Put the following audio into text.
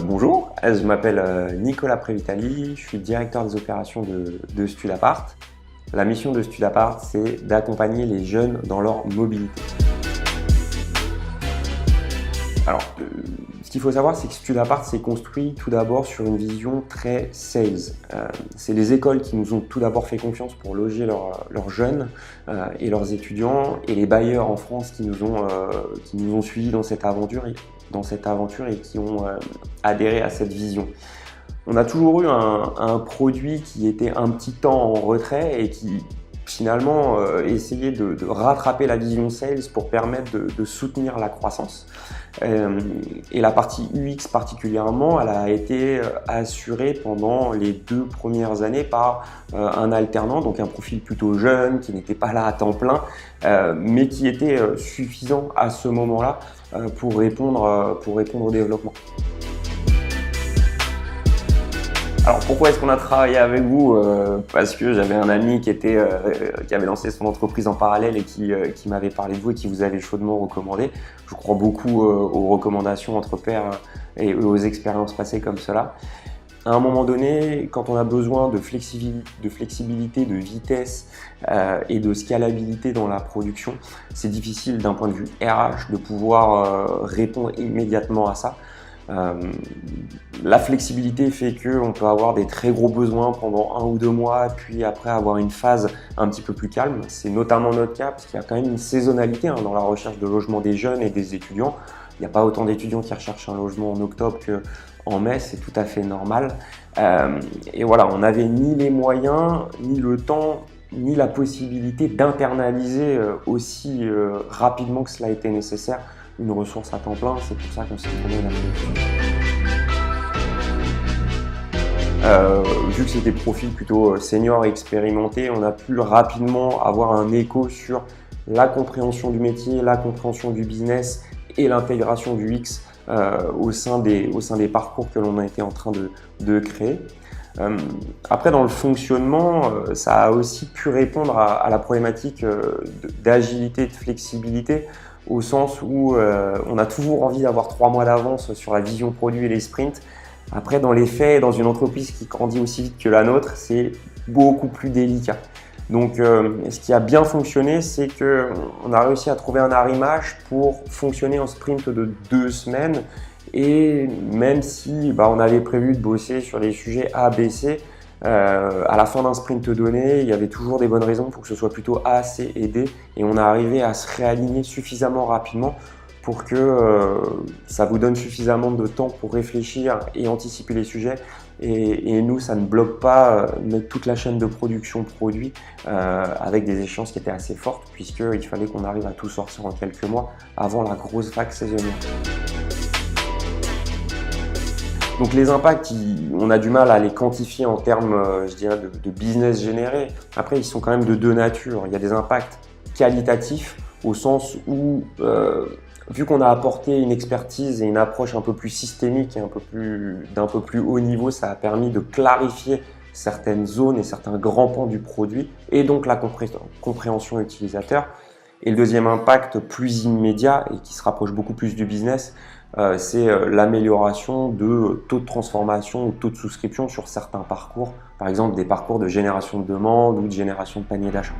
Bonjour, je m'appelle Nicolas Prévitali, je suis directeur des opérations de Studapart. La mission de Studapart, c'est d'accompagner les jeunes dans leur mobilité. Alors, ce qu'il faut savoir, c'est que Studapart s'est construit tout d'abord sur une vision très sales. C'est les écoles qui nous ont tout d'abord fait confiance pour loger leurs jeunes et leurs étudiants, et les bailleurs en France qui nous ont suivis dans cette aventure et qui ont adhéré à cette vision. On a toujours eu un produit qui était un petit temps en retrait et qui finalement essayait de rattraper la vision sales pour permettre de soutenir la croissance. Et la partie UX particulièrement, elle a été assurée pendant les 2 premières années par un alternant, donc un profil plutôt jeune, qui n'était pas là à temps plein, mais qui était suffisant à ce moment-là pour répondre au développement. Alors pourquoi est-ce qu'on a travaillé avec vous? Parce que j'avais un ami qui avait lancé son entreprise en parallèle et qui m'avait parlé de vous et qui vous avait chaudement recommandé. Je crois beaucoup aux recommandations entre pairs et aux expériences passées comme cela. À un moment donné, quand on a besoin de flexibilité, de vitesse et de scalabilité dans la production, c'est difficile d'un point de vue RH de pouvoir répondre immédiatement à ça. La flexibilité fait qu'on peut avoir des très gros besoins pendant 1 ou 2 mois, puis après avoir une phase un petit peu plus calme. C'est notamment notre cas parce qu'il y a quand même une saisonnalité dans la recherche de logement des jeunes et des étudiants. Il n'y a pas autant d'étudiants qui recherchent un logement en octobre qu'en mai, c'est tout à fait normal. Et voilà, on n'avait ni les moyens, ni le temps, ni la possibilité d'internaliser aussi rapidement que cela était nécessaire une ressource à temps plein. C'est pour ça qu'on s'est tourné là-dessus. Vu que c'était profil plutôt senior et expérimenté, on a pu rapidement avoir un écho sur la compréhension du métier, la compréhension du business et l'intégration du X au sein des parcours que l'on a été en train de créer. Après, dans le fonctionnement, ça a aussi pu répondre à la problématique d'agilité et de flexibilité, au sens où on a toujours envie d'avoir 3 mois d'avance sur la vision produit et les sprints. Après, dans les faits, dans une entreprise qui grandit aussi vite que la nôtre, c'est beaucoup plus délicat. Donc, ce qui a bien fonctionné, c'est qu'on a réussi à trouver un arrimage pour fonctionner en sprint de 2 semaines. Et même si on avait prévu de bosser sur les sujets A, B, C, à la fin d'un sprint donné, il y avait toujours des bonnes raisons pour que ce soit plutôt A, C et D. Et on a arrivé à se réaligner suffisamment rapidement pour que ça vous donne suffisamment de temps pour réfléchir et anticiper les sujets. Et nous, ça ne bloque pas toute la chaîne de production produit avec des échéances qui étaient assez fortes, puisqu'il fallait qu'on arrive à tout sortir en quelques mois avant la grosse vague saisonnière. Donc les impacts, on a du mal à les quantifier en termes, je dirais, de business généré. Après, ils sont quand même de 2 natures. Il y a des impacts qualitatifs au sens où, vu qu'on a apporté une expertise et une approche un peu plus systémique et d'un peu plus haut niveau, ça a permis de clarifier certaines zones et certains grands pans du produit et donc la compréhension utilisateur. Et le deuxième impact plus immédiat et qui se rapproche beaucoup plus du business, c'est l'amélioration de taux de transformation ou taux de souscription sur certains parcours, par exemple des parcours de génération de demande ou de génération de panier d'achat.